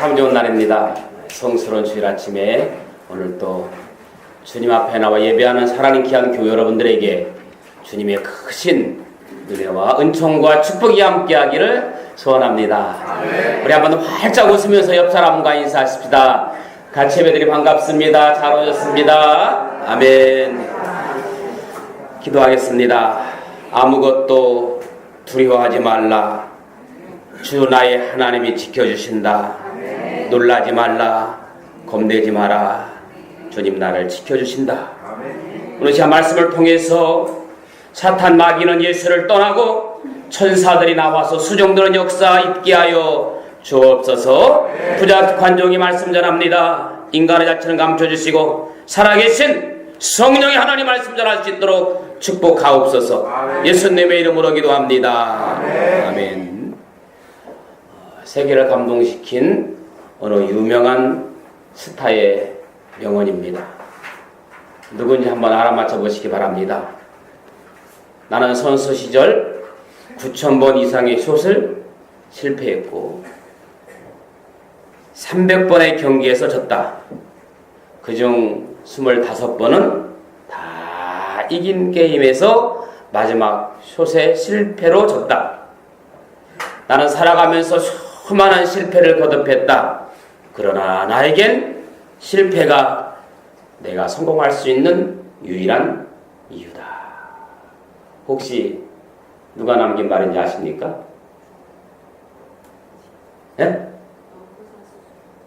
참 좋은 날입니다. 성스러운 주일 아침에 오늘 또 주님 앞에 나와 예배하는 사랑하는 귀한 교회 여러분들에게 주님의 크신 은혜와 은총과 축복이 함께하기를 소원합니다. 아멘. 우리 한번 활짝 웃으면서 옆 사람과 인사하십시다. 같이 예배드리 반갑습니다. 잘 오셨습니다. 아멘. 기도하겠습니다. 아무것도 두려워하지 말라. 주 나의 하나님이 지켜주신다. 놀라지 말라. 겁내지 마라. 주님 나를 지켜주신다. 오늘 시간 말씀을 통해서 사탄 마귀는 예수를 떠나고 천사들이 나와서 수종드는 역사 있게 하여 주옵소서. 부자 관종이 말씀 전합니다. 인간의 자체는 감춰주시고 살아계신 성령의 하나님 말씀 전할 수 있도록 축복하옵소서. 예수님의 이름으로 기도합니다. 아멘. 세계를 감동시킨 어느 유명한 스타의 명언입니다. 누군지 한번 알아맞혀 보시기 바랍니다. 나는 선수 시절 9,000번 이상의 숏을 실패했고 300번의 경기에서 졌다. 그중 25번은 다 이긴 게임에서 마지막 숏의 실패로 졌다. 나는 살아가면서 수많은 실패를 거듭했다. 그러나 나에겐 실패가 내가 성공할 수 있는 유일한 이유다. 혹시 누가 남긴 말인지 아십니까? 네?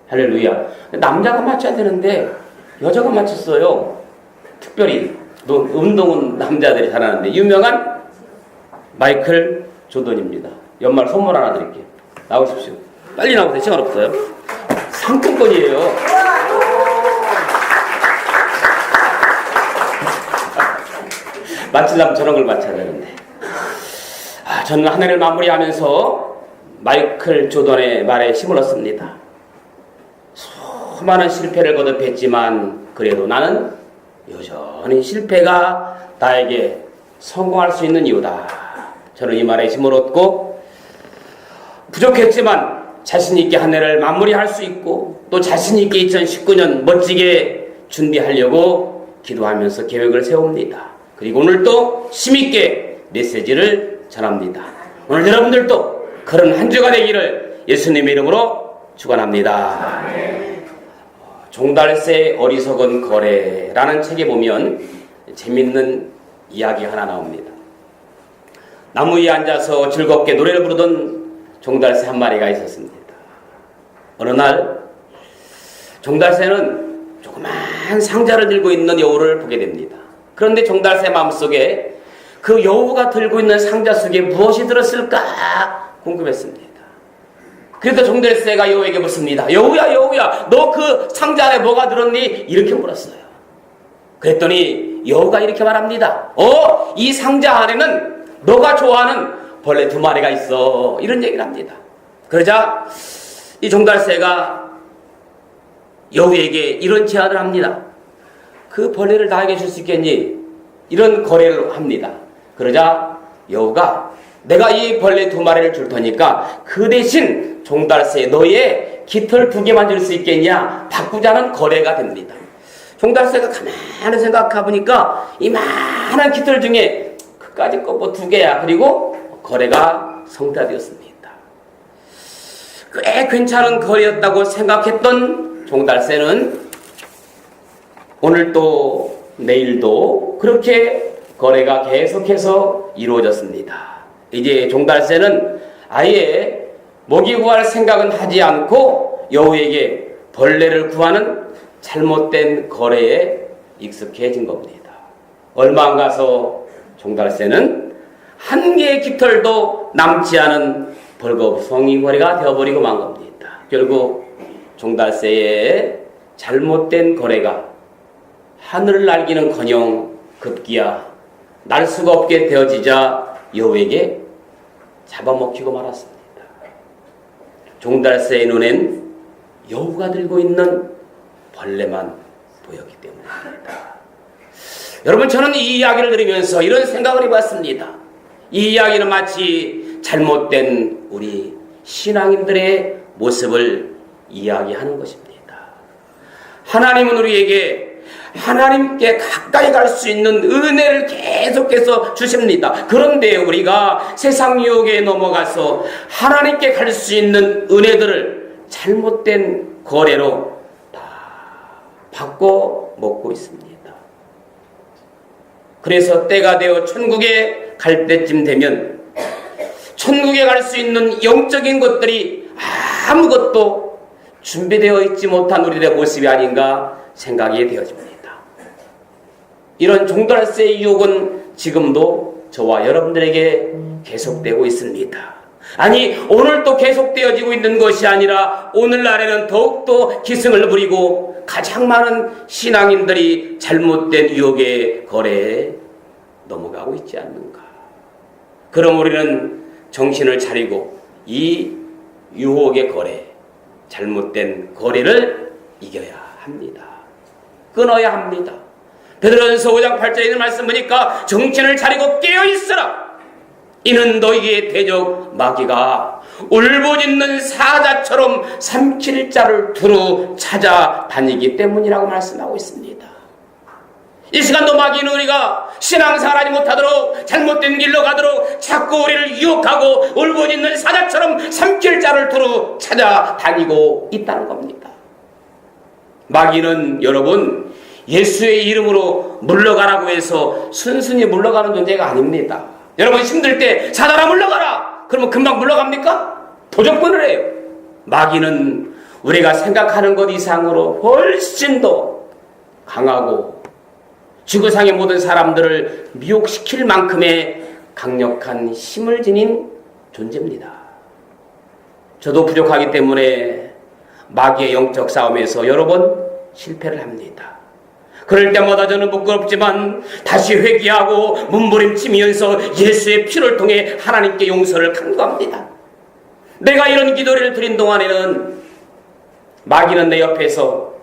할렐루야. 남자가 맞춰야 되는데 여자가 맞췄어요. 특별히 운동은 남자들이 잘하는데 유명한 마이클 조던입니다. 연말 선물 하나 드릴게요. 나오십시오. 빨리 나오세요. 시간 없어요. 상품권이에요. 맞추려면 저런 걸 맞춰야 되는데. 저는 한 해를 마무리하면서 마이클 조던의 말에 힘을 얻습니다. 수많은 실패를 거듭했지만 그래도 나는 여전히 실패가 나에게 성공할 수 있는 이유다. 저는 이 말에 힘을 얻고 부족했지만 자신있게 한 해를 마무리할 수 있고 또 자신있게 2019년 멋지게 준비하려고 기도하면서 계획을 세웁니다. 그리고 오늘 또 힘있게 메시지를 전합니다. 오늘 여러분들도 그런 한 주가 되기를 예수님의 이름으로 축원합니다. 종달새 어리석은 거래라는 책에 보면 재밌는 이야기 하나 나옵니다. 나무 위에 앉아서 즐겁게 노래를 부르던 종달새 한 마리가 있었습니다. 어느 날 종달새는 조그만 상자를 들고 있는 여우를 보게 됩니다. 그런데 종달새 마음속에 그 여우가 들고 있는 상자 속에 무엇이 들었을까 궁금했습니다. 그래서 종달새가 여우에게 묻습니다. 여우야 너 그 상자 안에 뭐가 들었니? 이렇게 물었어요. 그랬더니 여우가 이렇게 말합니다. 이 상자 안에는 너가 좋아하는 벌레 2마리가 있어. 이런 얘기를 합니다. 그러자 이 종달새가 여우에게 이런 제안을 합니다. 그 벌레를 나에게 줄 수 있겠니? 이런 거래를 합니다. 그러자 여우가 내가 이 벌레 2마리를 줄 테니까 그 대신 종달새 너의 깃털 2개만 줄 수 있겠냐? 바꾸자는 거래가 됩니다. 종달새가 가만히 생각해보니까 이 많은 깃털 중에 그까짓 거 뭐 2개야. 그리고 거래가 성사되었습니다. 꽤 괜찮은 거래였다고 생각했던 종달새는 오늘도 내일도 그렇게 거래가 계속해서 이루어졌습니다. 이제 종달새는 아예 먹이 구할 생각은 하지 않고 여우에게 벌레를 구하는 잘못된 거래에 익숙해진 겁니다. 얼마 안 가서 종달새는 한 개의 깃털도 남지 않은 벌거벗은 거래가 되어버리고 만 겁니다. 결국 종달새의 잘못된 거래가 하늘을 날기는커녕 급기야 날 수가 없게 되어지자 여우에게 잡아먹히고 말았습니다. 종달새의 눈엔 여우가 들고 있는 벌레만 보였기 때문입니다. 여러분, 저는 이 이야기를 들으면서 이런 생각을 해봤습니다. 이 이야기는 마치 잘못된 우리 신앙인들의 모습을 이야기하는 것입니다. 하나님은 우리에게 하나님께 가까이 갈 수 있는 은혜를 계속해서 주십니다. 그런데 우리가 세상 유혹에 넘어가서 하나님께 갈 수 있는 은혜들을 잘못된 거래로 다 바꿔 먹고 있습니다. 그래서 때가 되어 천국에 갈 때쯤 되면 천국에 갈 수 있는 영적인 것들이 아무것도 준비되어 있지 못한 우리들의 모습이 아닌가 생각이 되어집니다. 이런 종달새의 유혹은 지금도 저와 여러분들에게 계속되고 있습니다. 아니, 오늘도 계속되어지고 있는 것이 아니라 오늘날에는 더욱더 기승을 부리고 가장 많은 신앙인들이 잘못된 유혹의 거래에 넘어가고 있지 않는가. 그럼 우리는 정신을 차리고 이 유혹의 거래, 잘못된 거래를 이겨야 합니다. 끊어야 합니다. 베드로전서 5장 8절에 있는 말씀 보니까 정신을 차리고 깨어있으라. 이는 너희의 대적 마귀가 울부짖는 사자처럼 삼킬 자를 두루 찾아다니기 때문이라고 말씀하고 있습니다. 이 시간도 마귀는 우리가 신앙생활하지 못하도록 잘못된 길로 가도록 자꾸 우리를 유혹하고 울부짖는 사자처럼 삼킬 자를 두루 찾아다니고 있다는 겁니다. 마귀는 여러분 예수의 이름으로 물러가라고 해서 순순히 물러가는 존재가 아닙니다. 여러분 힘들 때 사단아 물러가라! 그러면 금방 물러갑니까? 도적분을 해요. 마귀는 우리가 생각하는 것 이상으로 훨씬 더 강하고 지구상의 모든 사람들을 미혹시킬 만큼의 강력한 힘을 지닌 존재입니다. 저도 부족하기 때문에 마귀의 영적 싸움에서 여러 번 실패를 합니다. 그럴 때마다 저는 부끄럽지만 다시 회개하고 몸부림치면서 예수의 피를 통해 하나님께 용서를 간구합니다. 내가 이런 기도를 드린 동안에는 마귀는 내 옆에서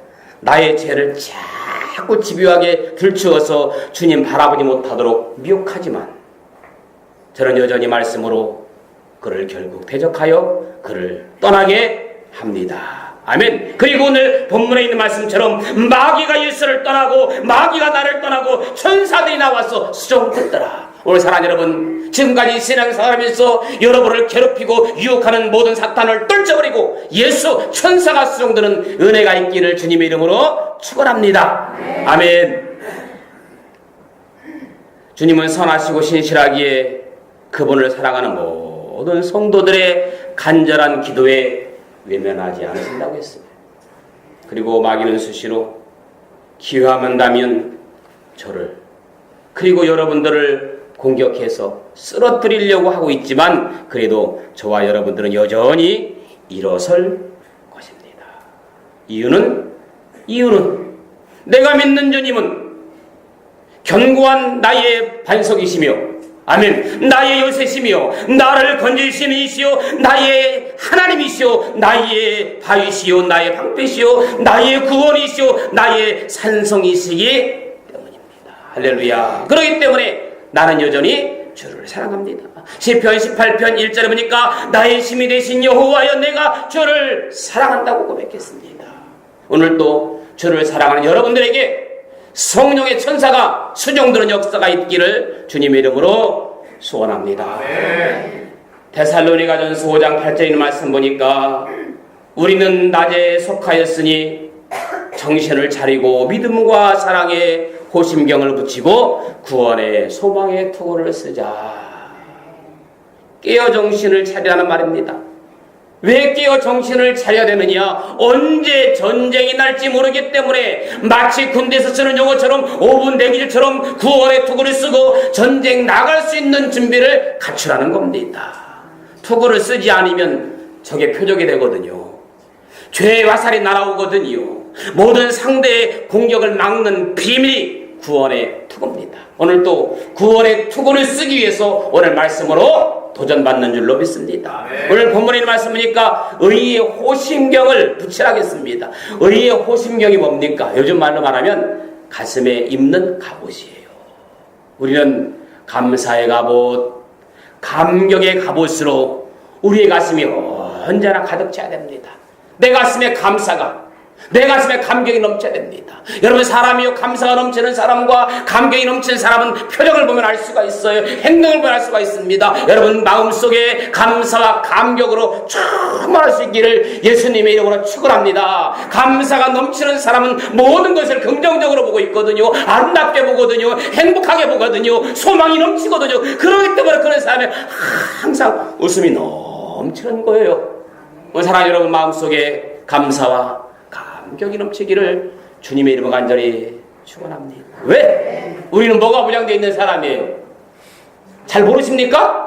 나의 죄를 자꾸 집요하게 들추어서 주님 바라보지 못하도록 미혹하지만 저는 여전히 말씀으로 그를 결국 대적하여 그를 떠나게 합니다. 아멘. 그리고 오늘 본문에 있는 말씀처럼 마귀가 예수를 떠나고 마귀가 나를 떠나고 천사들이 나와서 수종듣더라. 오늘 사랑하는 여러분, 지금까지 신앙생활하면서 여러분을 괴롭히고 유혹하는 모든 사탄을 떨쳐버리고 예수 천사가 수종드는 은혜가 있기를 주님의 이름으로 축원합니다. 아멘. 주님은 선하시고 신실하기에 그분을 사랑하는 모든 성도들의 간절한 기도에 외면하지 않으신다고 했어요. 그리고 마귀는 수시로 기회만 나면 저를 그리고 여러분들을 공격해서 쓰러뜨리려고 하고 있지만 그래도 저와 여러분들은 여전히 일어설 것입니다. 이유는 내가 믿는 주님은 견고한 나의 반석이시며 아멘. 나의 요새시며 나를 건지시는 이시오 나의 하나님이시오 나의 바위시오 나의 방패시오 나의 구원이시오 나의 산성이시기 때문입니다. 할렐루야. 그렇기 때문에 나는 여전히 주를 사랑합니다. 시편 18편 1절에 보니까 나의 힘이 되신 여호와여 내가 주를 사랑한다고 고백했습니다. 오늘도 주를 사랑하는 여러분들에게 성령의 천사가 수종드는 역사가 있기를 주님의 이름으로 소원합니다. 데살로니가전서 5장 8절에 있는 말씀 보니까 우리는 낮에 속하였으니 정신을 차리고 믿음과 사랑에 호심경을 붙이고 구원의 소망의 투구를 쓰자. 깨어 정신을 차리라는 말입니다. 왜 깨어 정신을 차려야 되느냐? 언제 전쟁이 날지 모르기 때문에 마치 군대에서 쓰는 용어처럼 5분 대기줄처럼 구원의 투구를 쓰고 전쟁 나갈 수 있는 준비를 갖추라는 겁니다. 투구를 쓰지 않으면 적의 표적이 되거든요. 죄의 화살이 날아오거든요. 모든 상대의 공격을 막는 비밀이 구원의 투구입니다. 오늘 또 구원의 투구를 쓰기 위해서 오늘 말씀으로 도전받는 줄로 믿습니다. 오늘 본문에 있는 말씀 보니까 의의 호심경을 붙이라겠습니다. 의의 호심경이 뭡니까? 요즘 말로 말하면 가슴에 입는 갑옷이에요. 우리는 감사의 갑옷, 감격의 갑옷으로 우리의 가슴이 언제나 가득 차야 됩니다. 내 가슴에 감사가, 내 가슴에 감격이 넘쳐야 됩니다. 여러분, 사람이요, 감사가 넘치는 사람과 감격이 넘치는 사람은 표정을 보면 알 수가 있어요. 행동을 보면 알 수가 있습니다. 여러분, 마음속에 감사와 감격으로 충만할 수 있기를 예수님의 이름으로 축원합니다. 감사가 넘치는 사람은 모든 것을 긍정적으로 보고 있거든요. 아름답게 보거든요. 행복하게 보거든요. 소망이 넘치거든요. 그렇기 때문에 그런 사람이 항상 웃음이 넘치는 거예요. 사랑하는 여러분, 마음속에 감사와 감격이 넘치기를 주님의 이름으로 간절히 축원합니다. 왜? 우리는 뭐가 보장되어 있는 사람이에요? 잘 모르십니까?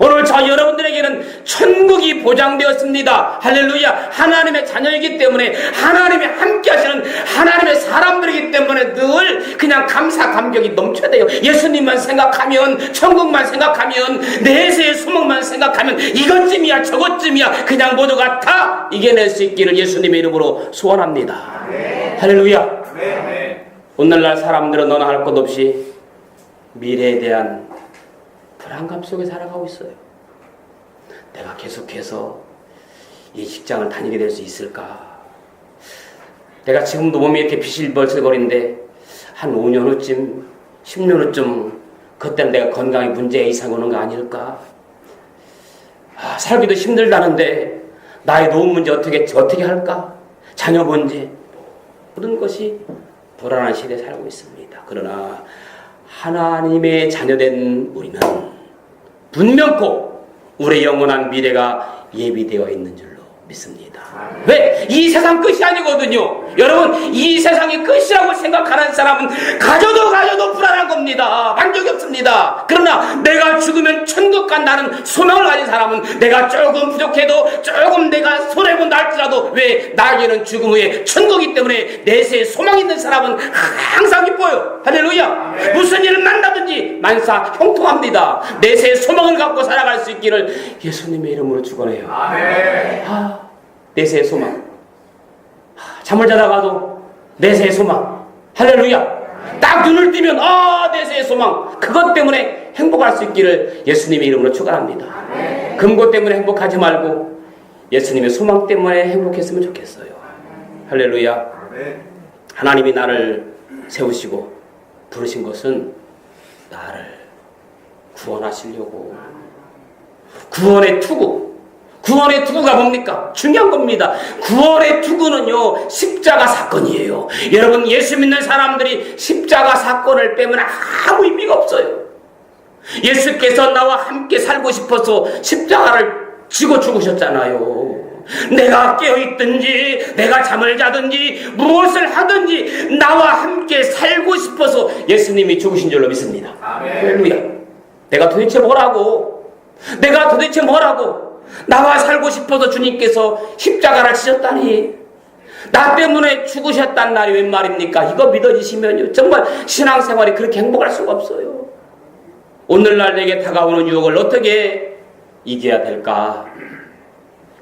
오늘 저 여러분들에게는 천국이 보장되었습니다. 할렐루야. 하나님의 자녀이기 때문에, 하나님이 함께 하시는 하나님의 사람들이기 때문에 늘 그냥 감사 감격이 넘쳐야 돼요. 예수님만 생각하면, 천국만 생각하면, 내세의 소망만 생각하면 이것쯤이야 저것쯤이야 그냥 모두가 다 이겨낼 수 있기를 예수님의 이름으로 소원합니다. 네. 할렐루야. 네. 오늘날 사람들은 너나 할 것 없이 미래에 대한 불안감 속에 살아가고 있어요. 내가 계속해서 이 직장을 다니게 될 수 있을까? 내가 지금도 몸이 이렇게 비실벌실거리는데 한 5년 후쯤, 10년 후쯤 그때는 내가 건강에 문제 이상 오는 거 아닐까? 살기도 힘들다는데 나의 노후 문제 어떻게 할까? 자녀 문제, 모든 것이 불안한 시대에 살고 있습니다. 그러나 하나님의 자녀된 우리는 분명코 우리의 영원한 미래가 예비되어 있는 줄로 믿습니다. 왜? 이 세상 끝이 아니거든요. 여러분, 이 세상이 끝이라고 생각하는 사람은 가져도 불안한 겁니다. 만족이 없습니다. 그러나 내가 죽으면 천국 간다는 소망을 가진 사람은 내가 조금 부족해도, 조금 내가 손해본다 할지라도, 왜? 나에게는 죽음 후에 천국이기 때문에 내세에 소망이 있는 사람은 항상 기뻐요. 할렐루야. 네. 무슨 일을 만나든지 만사 형통합니다. 내세에 소망을 갖고 살아갈 수 있기를 예수님의 이름으로 축원해요. 내세의 소망. 잠을 자다가도 내세의 소망. 할렐루야. 딱 눈을 뜨면 내세의 소망. 그것 때문에 행복할 수 있기를 예수님의 이름으로 축원합니다. 금고 때문에 행복하지 말고 예수님의 소망 때문에 행복했으면 좋겠어요. 할렐루야. 하나님이 나를 세우시고 부르신 것은 나를 구원하시려고. 구원의 투구. 구원의 투구가 뭡니까? 중요한 겁니다. 구원의 투구는요, 십자가 사건이에요. 여러분, 예수 믿는 사람들이 십자가 사건을 빼면 아무 의미가 없어요. 예수께서 나와 함께 살고 싶어서 십자가를 지고 죽으셨잖아요. 내가 깨어있든지 내가 잠을 자든지 무엇을 하든지 나와 함께 살고 싶어서 예수님이 죽으신 줄로 믿습니다. 할렐루야. 내가 도대체 뭐라고? 나와 살고 싶어서 주님께서 십자가를 치셨다니, 나 때문에 죽으셨단 날이 웬 말입니까? 이거 믿어지시면요, 정말 신앙생활이 그렇게 행복할 수가 없어요. 오늘날 내게 다가오는 유혹을 어떻게 이겨야 될까?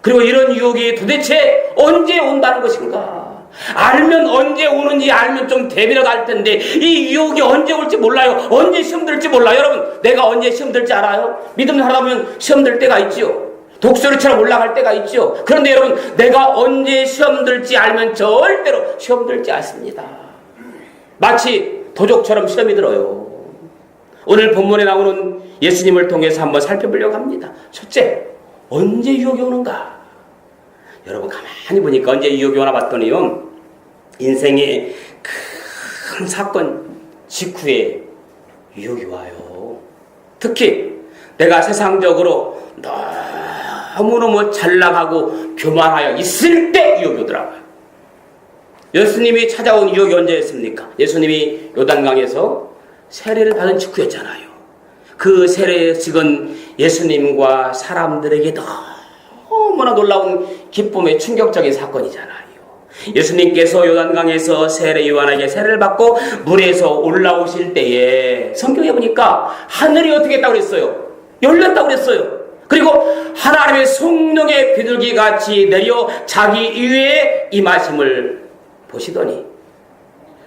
그리고 이런 유혹이 도대체 언제 온다는 것인가? 알면 언제 오는지 알면 좀 대비라도 할 텐데, 이 유혹이 언제 올지 몰라요. 언제 시험 들지 몰라요. 여러분, 내가 언제 시험 들지 알아요? 믿음 하다 보면 시험 들 때가 있지요. 독수리처럼 올라갈 때가 있죠. 그런데 여러분, 내가 언제 시험 들지 알면 절대로 시험 들지 않습니다. 마치 도적처럼 시험이 들어요. 오늘 본문에 나오는 예수님을 통해서 한번 살펴보려고 합니다. 첫째, 언제 유혹이 오는가? 여러분, 가만히 보니까 언제 유혹이 오나 봤더니요, 인생의 큰 사건 직후에 유혹이 와요. 특히 내가 세상적으로 너무너무 잘 나가고 교만하여 있을 때 유혹이 오더라고요. 예수님이 찾아온 유혹이 언제였습니까? 예수님이 요단강에서 세례를 받은 직후였잖아요. 그 세례식은 예수님과 사람들에게 너무나 놀라운 기쁨의 충격적인 사건이잖아요. 예수님께서 요단강에서 세례 요한에게 세례를 받고 물에서 올라오실 때에 성경에 보니까 하늘이 어떻게 했다고 그랬어요? 열렸다고 그랬어요. 그리고 하나님의 성령의 비둘기 같이 내려 자기 위에 임하심을 보시더니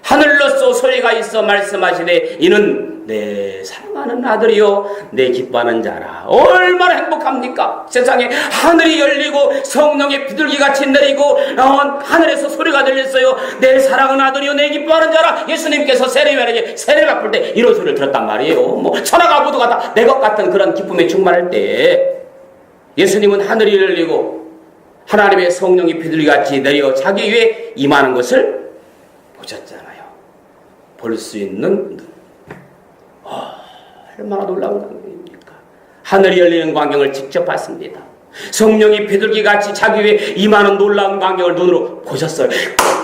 하늘로서 소리가 있어 말씀하시되 이는 내 사랑하는 아들이요 내 기뻐하는 자라. 얼마나 행복합니까? 세상에 하늘이 열리고 성령의 비둘기같이 내리고 하늘에서 소리가 들렸어요. 내 사랑하는 아들이요 내 기뻐하는 자라. 예수님께서 세례를 갚을 때 이런 소리를 들었단 말이에요. 뭐 천하가 모두가 다 내 것 같은 그런 기쁨에 충만할 때 예수님은 하늘이 열리고 하나님의 성령이 비둘기같이 내려 자기 위에 임하는 것을 보셨잖아요. 볼 수 있는 눈. 얼마나 놀라운 광경입니까? 하늘이 열리는 광경을 직접 봤습니다. 성령이 비둘기같이 자기 위에 임하는 놀라운 광경을 눈으로 보셨어요.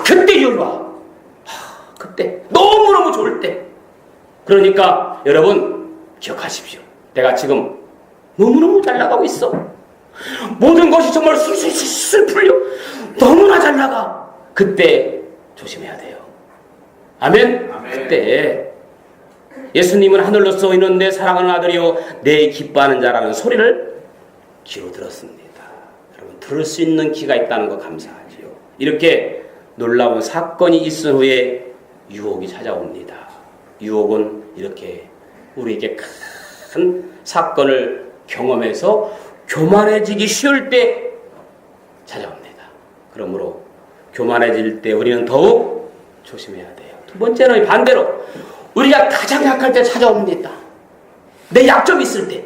그때 열와. 그때 너무너무 좋을 때. 그러니까 여러분 기억하십시오. 내가 지금 너무너무 잘 나가고 있어. 모든 것이 정말 술술 풀려. 너무나 잘 나가. 그때 조심해야 돼요. 아멘? 그때 예수님은 하늘로서 이는 내 사랑하는 아들이요 내 기뻐하는 자라는 소리를 귀로 들었습니다. 여러분 들을 수 있는 귀가 있다는 거 감사하지요. 이렇게 놀라운 사건이 있은 후에 유혹이 찾아옵니다. 유혹은 이렇게 우리에게 큰 사건을 경험해서 교만해지기 쉬울 때 찾아옵니다. 그러므로 교만해질 때 우리는 더욱 조심해야 돼요. 두 번째는 반대로 우리가 가장 약할 때 찾아옵니다. 내 약점이 있을 때.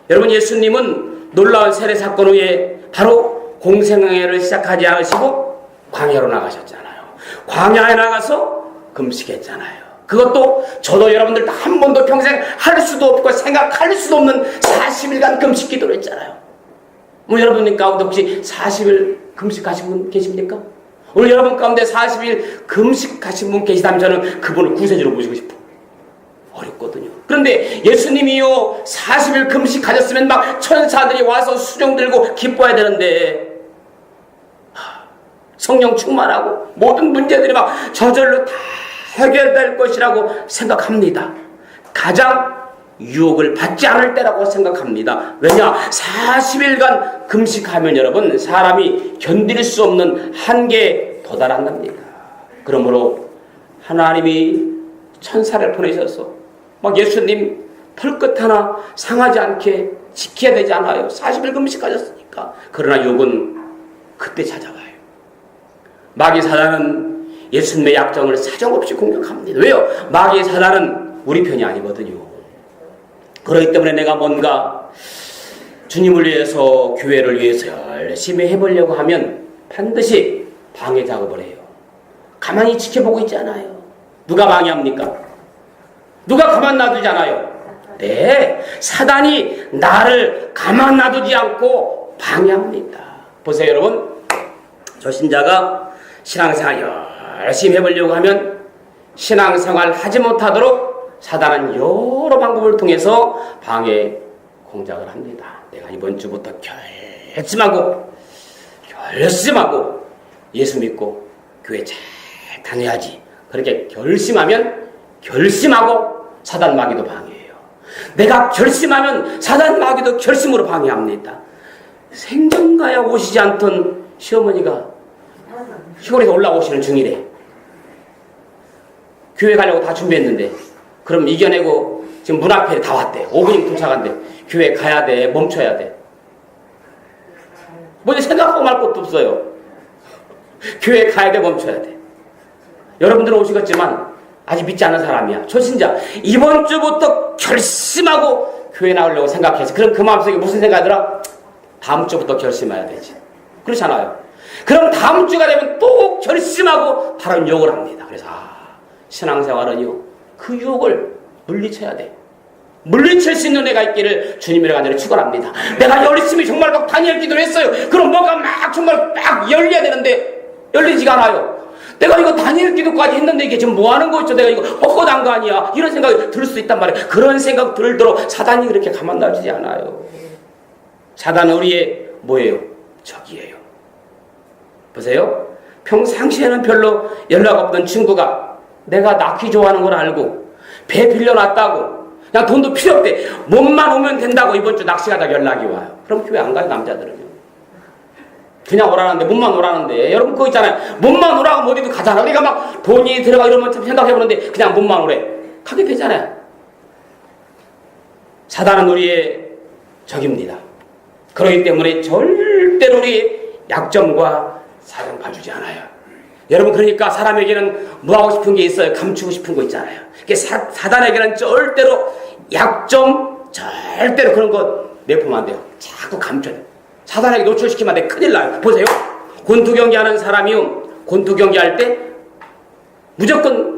여러분 예수님은 놀라운 세례 사건 후에 바로 공생애를 시작하지 않으시고 광야로 나가셨잖아요. 광야에 나가서 금식했잖아요. 그것도 저도 여러분들 한 번도 평생 할 수도 없고 생각할 수도 없는 40일간 금식 기도를 했잖아요. 뭐 여러분 가운데 혹시 40일 금식하신 분 계십니까? 오늘 여러분 가운데 40일 금식하신 분 계시다면 저는 그분을 구세주로 모시고 싶어요. 어렵거든요. 그런데 예수님이요 40일 금식하셨으면 막 천사들이 와서 수종 들고 기뻐해야 되는데 성령 충만하고 모든 문제들이 막 저절로 다 해결될 것이라고 생각합니다. 가장 유혹을 받지 않을 때라고 생각합니다. 왜냐? 40일간 금식하면 여러분 사람이 견딜 수 없는 한계에 도달한답니다. 그러므로 하나님이 천사를 보내셔서 막 예수님 털끝 하나 상하지 않게 지켜야 되지 않아요? 40일 금식하셨으니까. 그러나 유혹은 그때 찾아와요. 마귀 사단은 예수님의 약점을 사정없이 공격합니다. 왜요? 마귀 사단은 우리 편이 아니거든요. 그렇기 때문에 내가 뭔가 주님을 위해서 교회를 위해서 열심히 해보려고 하면 반드시 방해 작업을 해요. 가만히 지켜보고 있지 않아요. 누가 방해합니까? 누가 가만 놔두지 않아요? 네, 사단이 나를 가만 놔두지 않고 방해합니다. 보세요 여러분, 저 신자가 신앙생활 열심히 해보려고 하면 신앙생활 하지 못하도록 사단은 여러 방법을 통해서 방해 공작을 합니다. 내가 이번 주부터 결심하고 예수 믿고 교회 잘 다녀야지. 그렇게 결심하면 결심하고 사단 마귀도 방해해요. 내가 결심하면 사단 마귀도 결심으로 방해합니다. 생전가야 오시지 않던 시어머니가 시골에서 올라오시는 중이래. 교회 가려고 다 준비했는데 그럼 이겨내고 지금 문 앞에 다 왔대. 5분이면 도착한대. 교회 가야 돼. 멈춰야 돼. 뭐 생각하고 말 것도 없어요. 교회 가야 돼. 멈춰야 돼. 여러분들은 오시겠지만 아직 믿지 않은 사람이야. 초신자. 이번 주부터 결심하고 교회 나오려고 생각해서 그럼 그 마음속에 무슨 생각이 들어? 다음 주부터 결심해야 되지. 그렇잖아요. 그럼 다음 주가 되면 또 결심하고 다른 유혹을 합니다. 그래서 신앙생활은요. 그 유혹을 물리쳐야 돼. 물리칠 수 있는 애가 있기를 주님의 간절히 축원합니다. 내가 열심히 정말 막 다니엘 기도를 했어요. 그럼 뭐가 막 정말 막 열려야 되는데 열리지가 않아요. 내가 이거 다니엘 기도까지 했는데 이게 지금 뭐 하는 거죠? 내가 이거 헛헛한 거 아니야? 이런 생각이 들 수 있단 말이에요. 그런 생각 들도록 사단이 그렇게 가만 놔주지 않아요. 사단은 우리의 뭐예요? 적이에요. 보세요. 평상시에는 별로 연락 없던 친구가 내가 낚시 좋아하는 걸 알고 배 빌려놨다고 그냥 돈도 필요 없대. 몸만 오면 된다고 이번 주 낚시 가다 연락이 와요. 그럼 교회 안 가요, 남자들은요. 그냥 오라는데, 몸만 오라는데. 여러분 그거 있잖아요. 몸만 오라고 어디도 가잖아. 그러니까 막 돈이 들어가 이러면 생각해보는데 그냥 몸만 오래. 가게 되잖아요. 사단은 우리의 적입니다. 그렇기 때문에 절대로 우리 약점과 사정 봐주지 않아요. 여러분 그러니까 사람에게는 뭐 하고 싶은 게 있어요. 감추고 싶은 거 있잖아요. 사단에게는 절대로 약점, 절대로 그런 거 내포면 안 돼요. 자꾸 감춰요. 사단에게 노출시키면 안 돼. 큰일 나요. 보세요. 권투 경기 하는 사람이요. 권투 경기 할 때 무조건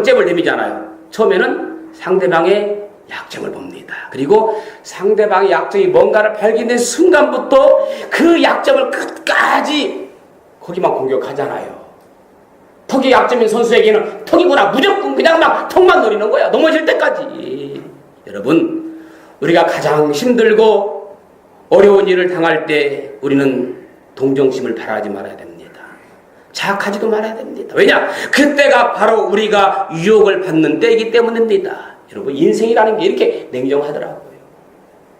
잽을 내미잖아요. 처음에는 상대방의 약점을 봅니다. 그리고 상대방의 약점이 뭔가를 발견된 순간부터 그 약점을 끝까지 거기만 공격하잖아요. 턱이 약점인 선수에게는 턱이구나. 무조건 그냥 막 턱만 노리는 거야. 넘어질 때까지. 여러분, 우리가 가장 힘들고 어려운 일을 당할 때 우리는 동정심을 바라지 말아야 됩니다. 자학하지도 말아야 됩니다. 왜냐? 그때가 바로 우리가 유혹을 받는 때이기 때문입니다. 여러분 인생이라는 게 이렇게 냉정하더라고요.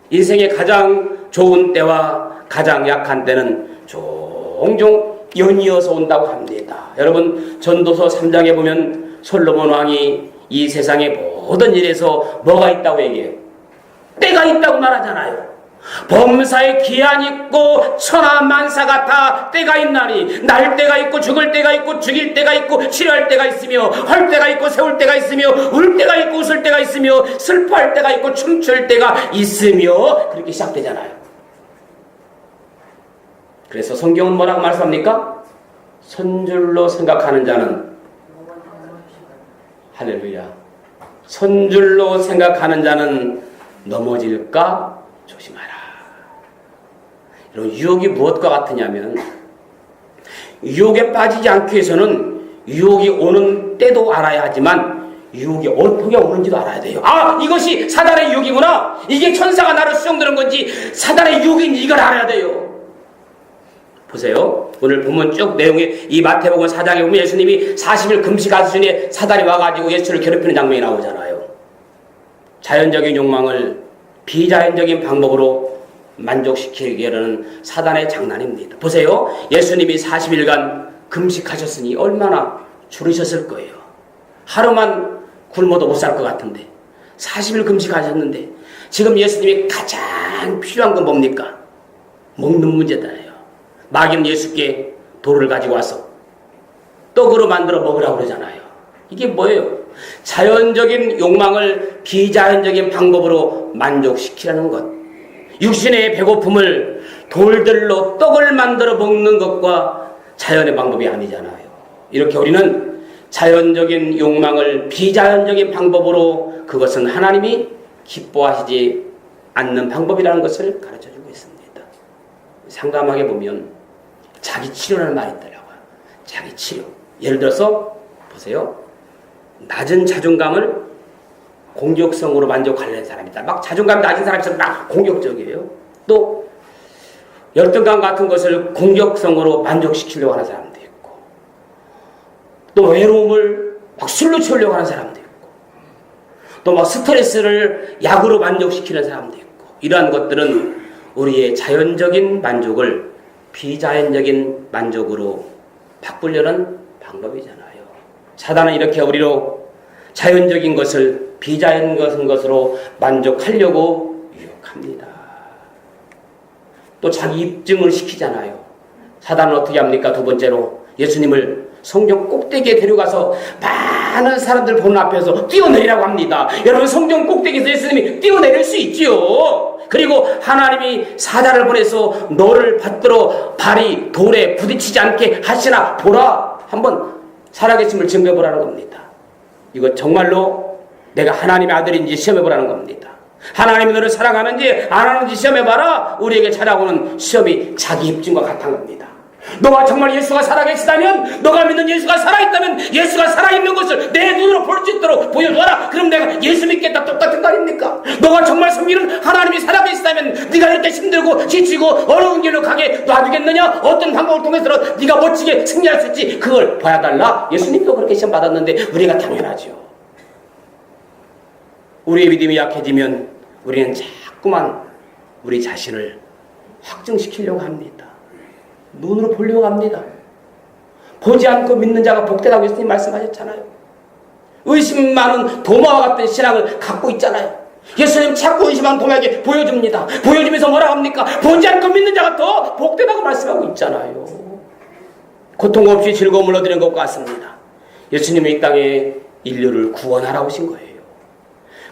인생의 가장 좋은 때와 가장 약한 때는 종종 연이어서 온다고 합니다. 여러분 전도서 3장에 보면 솔로몬 왕이 이 세상의 모든 일에서 뭐가 있다고 얘기해요? 때가 있다고 말하잖아요. 범사에 기한이 있고 천하만사 같아 때가 있나니 날 때가 있고 죽을 때가 있고 죽일 때가 있고 치료할 때가 있으며 할 때가 있고 세울 때가 있으며 울 때가 있고 웃을 때가 있으며 슬퍼할 때가 있고 춤출 때가 있으며 그렇게 시작되잖아요. 그래서 성경은 뭐라고 말씀합니까? 선줄로 생각하는 자는 할렐루야 선줄로 생각하는 자는 넘어질까 조심하라. 여러분 유혹이 무엇과 같으냐면 유혹에 빠지지 않기 위해서는 유혹이 오는 때도 알아야 하지만 유혹이 어떻게 오는지도 알아야 돼요. 아 이것이 사단의 유혹이구나. 이게 천사가 나를 수용되는 건지 사단의 유혹인지 이걸 알아야 돼요. 보세요. 오늘 본문 쭉 내용이 이 마태복음 4장에 보면 예수님이 40일 금식하시니 사단이 와가지고 예수를 괴롭히는 장면이 나오잖아요. 자연적인 욕망을 비자연적인 방법으로 만족시키려는 사단의 장난입니다. 보세요. 예수님이 40일간 금식하셨으니 얼마나 줄으셨을 거예요. 하루만 굶어도 못 살 것 같은데 40일 금식하셨는데 지금 예수님이 가장 필요한 건 뭡니까? 먹는 문제잖아요. 마귀는 예수께 돌을 가지고 와서 떡으로 만들어 먹으라고 그러잖아요. 이게 뭐예요? 자연적인 욕망을 비자연적인 방법으로 만족시키라는 것. 육신의 배고픔을 돌들로 떡을 만들어 먹는 것과 자연의 방법이 아니잖아요. 이렇게 우리는 자연적인 욕망을 비자연적인 방법으로 그것은 하나님이 기뻐하시지 않는 방법이라는 것을 가르쳐주고 있습니다. 상담하게 보면 자기 치료라는 말이 있더라고요. 자기 치료. 예를 들어서 보세요. 낮은 자존감을 공격성으로 만족하려는 사람이 있다. 막 자존감이 낮은 사람이 있으면 막 공격적이에요. 또 열등감 같은 것을 공격성으로 만족시키려고 하는 사람도 있고 또 외로움을 막 술로 채우려고 하는 사람도 있고 또 막 스트레스를 약으로 만족시키는 사람도 있고 이러한 것들은 우리의 자연적인 만족을 비자연적인 만족으로 바꾸려는 방법이잖아요. 사단은 이렇게 우리로 자연적인 것을 비자연적인 것으로 만족하려고 유혹합니다. 또 자기 입증을 시키잖아요. 사단은 어떻게 합니까? 두 번째로 예수님을 성경 꼭대기에 데려가서 많은 사람들 보는 앞에서 뛰어내리라고 합니다. 여러분 성경 꼭대기에서 예수님이 뛰어내릴 수 있지요. 그리고 하나님이 사자를 보내서 너를 받들어 발이 돌에 부딪히지 않게 하시나 보라. 한번 살아계심을 증거해보라는 겁니다. 이거 정말로 내가 하나님의 아들인지 시험해보라는 겁니다. 하나님이 너를 사랑하는지 안 하는지 시험해봐라. 우리에게 찾아오는 시험이 자기 입증과 같은 겁니다. 너가 정말 예수가 살아계시다면, 너가 믿는 예수가 살아있다면 예수가 살아있는 것을 내 눈으로 볼 수 있도록 보여줘라. 그럼 내가 예수 믿겠다. 똑같은 거 아닙니까? 너가 정말 섬기는 하나님이 살아계시다면 네가 이렇게 힘들고 지치고 어려운 길로 가게 놔두겠느냐? 어떤 방법을 통해서 네가 멋지게 승리할 수 있지. 그걸 봐야달라. 예수님도 그렇게 시험 받았는데 우리가 당연하죠. 우리의 믿음이 약해지면 우리는 자꾸만 우리 자신을 확증시키려고 합니다. 눈으로 보려고 합니다. 보지 않고 믿는 자가 복되다고 예수님 말씀하셨잖아요. 의심 많은 도마와 같은 신앙을 갖고 있잖아요. 예수님 자꾸 의심한 도마에게 보여줍니다. 보여주면서 뭐라 합니까? 보지 않고 믿는 자가 더 복되다고 말씀하고 있잖아요. 고통 없이 즐거움을 얻으는 것 같습니다. 예수님이 이 땅에 인류를 구원하러 오신 거예요.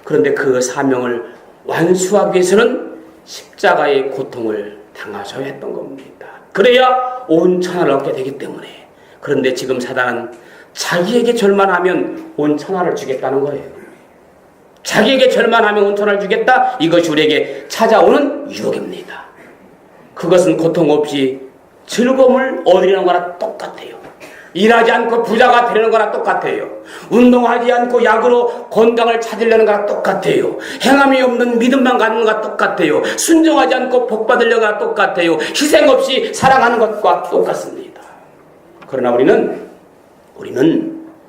그런데 그 사명을 완수하기 위해서는 십자가의 고통을 당하셔야 했던 겁니다. 그래야 온 천하를 얻게 되기 때문에. 그런데 지금 사단은 자기에게 절만하면 온 천하를 주겠다는 거예요. 자기에게 절만하면 온 천하를 주겠다. 이것이 우리에게 찾아오는 유혹입니다. 그것은 고통 없이 즐거움을 얻으려는 거나 똑같아요. 일하지 않고 부자가 되려는 거나 똑같아요. 운동하지 않고 약으로 건강을 찾으려는 거나 똑같아요. 행함이 없는 믿음만 갖는 것과 똑같아요. 순종하지 않고 복 받으려는 거나 똑같아요. 희생 없이 사랑하는 것과 똑같습니다. 그러나 우리는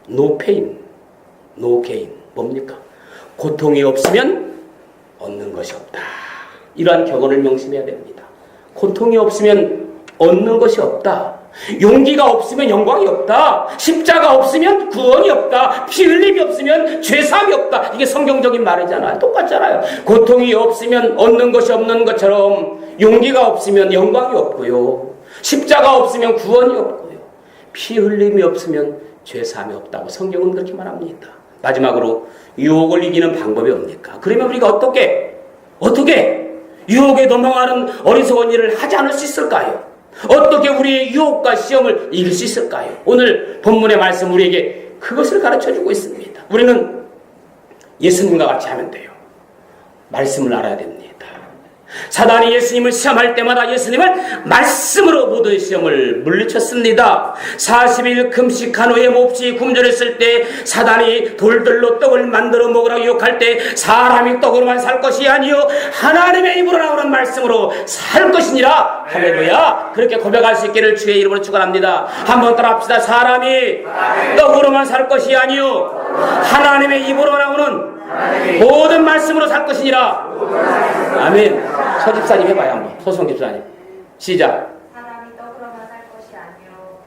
no pain, no gain. 뭡니까? 고통이 없으면 얻는 것이 없다. 이러한 격언을 명심해야 됩니다. 고통이 없으면 얻는 것이 없다. 용기가 없으면 영광이 없다. 십자가 없으면 구원이 없다. 피 흘림이 없으면 죄사함이 없다. 이게 성경적인 말이잖아요. 똑같잖아요. 고통이 없으면 얻는 것이 없는 것처럼 용기가 없으면 영광이 없고요. 십자가 없으면 구원이 없고요. 피 흘림이 없으면 죄사함이 없다고 성경은 그렇게 말합니다. 마지막으로 유혹을 이기는 방법이 뭡니까? 그러면 우리가 어떻게 유혹에 넘어가는 어리석은 일을 하지 않을 수 있을까요? 어떻게 우리의 유혹과 시험을 이길 수 있을까요? 오늘 본문의 말씀 우리에게 그것을 가르쳐주고 있습니다. 우리는 예수님과 같이 하면 돼요. 말씀을 알아야 됩니다. 사단이 예수님을 시험할 때마다 예수님은 말씀으로 모든 시험을 물리쳤습니다. 40일 금식한 후에 몹시 굶주렸을 때 사단이 돌들로 떡을 만들어 먹으라고 유혹할 때 사람이 떡으로만 살 것이 아니요 하나님의 입으로 나오는 말씀으로 살 것이니라. 할렐루야. 그렇게 고백할 수 있기를 주의 이름으로 축원합니다. 한번 따라합시다. 사람이 떡으로만 살 것이 아니요 하나님의 입으로 나오는 모든 말씀으로 살 것이니라. 아멘. 서 집사님 해봐요 한번. 소송 집사님 시작. 사람이 떡으로만 살 것이 아니요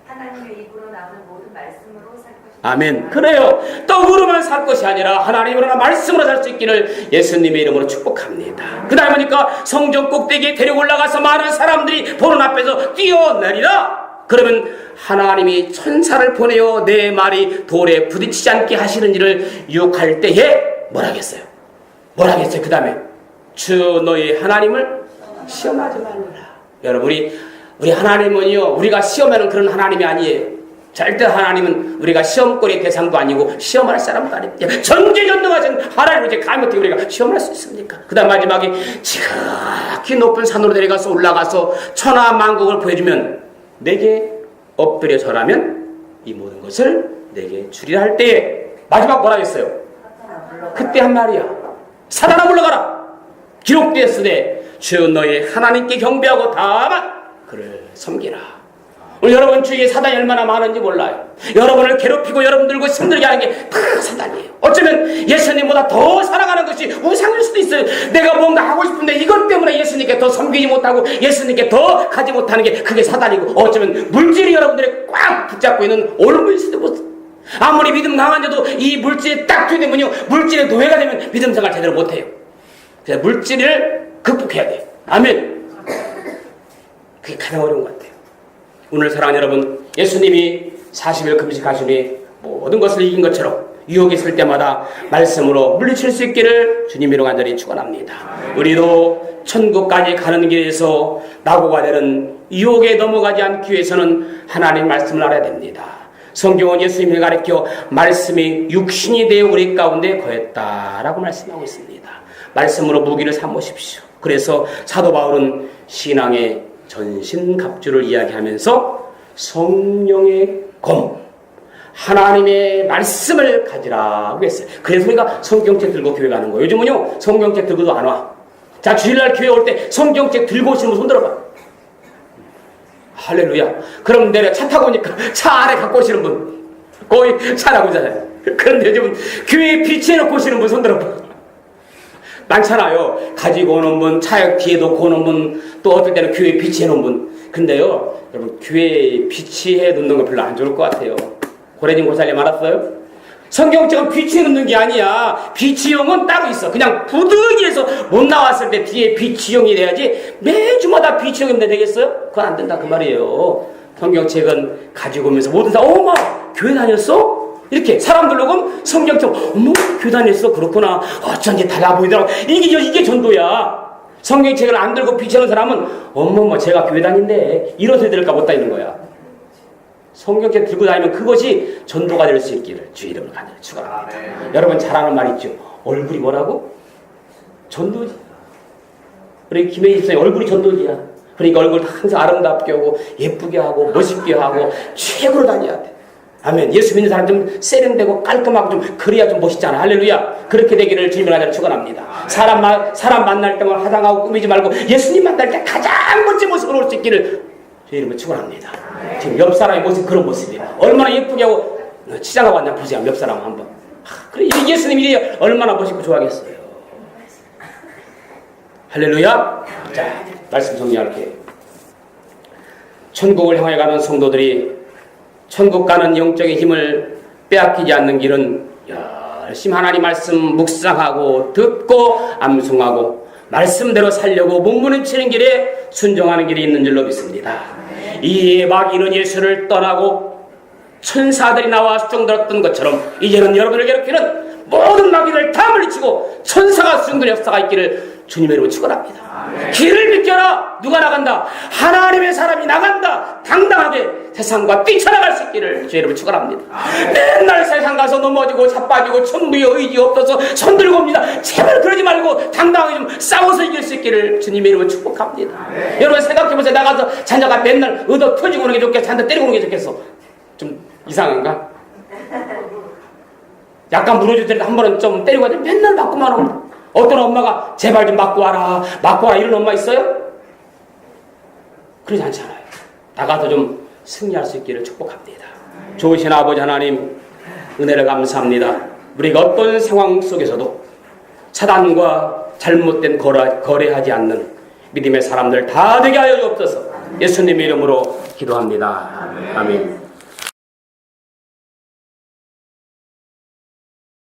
하나님의 입으로 나오는 모든 말씀으로 살 것이니라. 아멘. 그래요. 떡으로만 살 것이 아니라 하나님으로나 말씀으로 살 수 있기를 예수님의 이름으로 축복합니다. 그 다음에 보니까 성전 꼭대기에 데리고 올라가서 많은 사람들이 보는 앞에서 뛰어내리라. 그러면 하나님이 천사를 보내어 내 말이 돌에 부딪히지 않게 하시는 일을 유혹할 때에 뭘 하겠어요? 그 다음에 주 너희 하나님을 시험하지 말라. 여러분 우리 하나님은요 우리가 시험하는 그런 하나님이 아니에요. 절대 하나님은 우리가 시험거리 대상도 아니고 시험할 사람도 아닙니다. 전지전능하신 하나님을 이제 감히 어떻게 우리가 시험할 수 있습니까? 그 다음 마지막에 지극히 높은 산으로 내려가서 올라가서 천하만국을 보여주면 내게 엎드려 절하면 이 모든 것을 내게 주리라 할 때에 마지막 뭐라 했어요? 그때 한 말이야. 사단아 물러가라. 기록되었으되 주 너희 하나님께 경배하고 다만 그를 섬기라. 오늘 여러분 주위에 사단이 얼마나 많은지 몰라요. 여러분을 괴롭히고 여러분 들고 힘들게 하는 게 다 사단이에요. 어쩌면 예수님보다 더 사랑하는 것이 우상일 수도 있어요. 내가 뭔가 하고 싶은데 이것 때문에 예수님께 더 섬기지 못하고 예수님께 더 가지 못하는 게 그게 사단이고 어쩌면 물질이 여러분들이 꽉 붙잡고 있는 올무일 수도 있어요. 아무리 믿음 강한 자도 이 물질에 딱 뒤되면요 물질의 노예가 되면 믿음 생활 제대로 못해요. 그래서 물질을 극복해야 돼요. 아멘. 그게 가장 어려운 것 같아요. 오늘 사랑하는 여러분, 예수님이 40일 금식하시니 모든 것을 이긴 것처럼 유혹이 있을 때마다 말씀으로 물리칠 수 있기를 주님으로 간절히 축원합니다. 우리도 천국까지 가는 길에서 낙오가 되는 유혹에 넘어가지 않기 위해서는 하나님 말씀을 알아야 됩니다. 성경은 예수님이 가르쳐 말씀이 육신이 되어 우리 가운데 거했다라고 말씀하고 있습니다. 말씀으로 무기를 삼으십시오. 그래서 사도 바울은 신앙의 전신갑주를 이야기하면서 성령의 검, 하나님의 말씀을 가지라고 했어요. 그래서 우리가 성경책 들고 교회 가는 거예요. 요즘은요 성경책 들고도 안 와. 자, 주일날 교회 올 때 성경책 들고 오시는 분 손 들어봐. 할렐루야. 그럼 내가 차 타고 오니까 차 안에 갖고 오시는 분 거의 차라고 오잖아요. 그런데 요즘은 교회에 비치해놓고 오시는 분 손 들어봐. 많잖아요. 가지고 오는 분, 차 뒤에 놓고 오는 분, 또 어떨 때는 교회에 비치해 놓은 분. 근데요, 여러분, 교회에 비치해 놓는 거 별로 안 좋을 것 같아요. 고래진 고살님 알았어요? 성경책은 비치해 놓는 게 아니야. 비치용은 따로 있어. 그냥 부득이해서 못 나왔을 때 뒤에 비치용이 돼야지 매주마다 비치용이면 되겠어요? 그건 안 된다 그 말이에요. 성경책은 가지고 오면서 모든 사람 어머 교회 다녔어? 이렇게 사람들 보면 성경책 어머 교회 다녔어? 그렇구나. 어쩐지 달라 보이더라고. 이게 전도야. 성경책을 안 들고 비치하는 사람은 어머머 제가 교회 다닌데 이런 애들일까 못 다니는 거야. 성경책 들고 다니면 그것이 전도가 될 수 있기를 주의 이름으로 간절히 축원합니다. 여러분 잘 아는 말 있죠. 얼굴이 뭐라고? 전도지. 우리 김혜희 집사님 얼굴이 전도지야. 그러니까 얼굴 항상 아름답게 하고 예쁘게 하고 멋있게 하고 최고로 다녀야 돼. 아멘. 예수 믿는 사람 좀 세련되고 깔끔하고 좀 그래야 좀 멋있잖아. 할렐루야. 그렇게 되기를 주님을 간절히 축원합니다. 사람 만날 때만 화장하고 꾸미지 말고 예수님 만날 때 가장 멋진 모습으로 올 수 있기를 주의 이름으로 축원합니다. 지금 옆 사람의 모습 그런 모습이에요. 얼마나 예쁘게 하고 치장하고 왔냐 보세요. 옆 사람 한번. 그래 예수님 이래야 얼마나 멋있고 좋아하겠어요. 할렐루야. 자 말씀 정리할게요. 천국을 향해 가는 성도들이 천국 가는 영적인 힘을 빼앗기지 않는 길은 열심히 하나님 말씀 묵상하고 듣고 암송하고 말씀대로 살려고 몸부림치는 길에 순종하는 길이 있는 줄로 믿습니다. 이 마귀는 예수를 떠나고 천사들이 나와 수종들었던 것처럼 이제는 여러분을 괴롭히는 모든 마귀를 다 물리치고 천사가 수종되는 역사가 있기를 주님의 이름으로 축원합니다. 길을 비켜라. 누가 나간다? 하나님의 사람이 나간다. 당당하게 세상과 뛰쳐나갈 수 있기를 주의 이름으로 축원합니다. 맨날 세상 가서 넘어지고 자빠지고 천부의 의지 없어서 손들고 옵니다. 제발 그러지 말고 당당하게 좀 싸워서 이길 수 있기를 주님의 이름으로 축복합니다. 여러분 생각해보세요. 나가서 자녀가 맨날 얻어 터지고 오는 게 좋겠어? 한대 때리고 오는 게 좋겠어? 좀 이상한가? 약간 무너질 때 한 번은 좀 때리고 하지 맨날 맞고만 오면 어떤 엄마가 제발 좀 맞고 와라 이런 엄마 있어요? 그러지 않잖아요. 나가서 좀 승리할 수 있기를 축복합니다. 좋으신 아버지 하나님 은혜를 감사합니다. 우리가 어떤 상황 속에서도 차단과 잘못된 거래하지 않는 믿음의 사람들 다 되게 하여 주옵소서. 예수님의 이름으로 기도합니다. 아멘.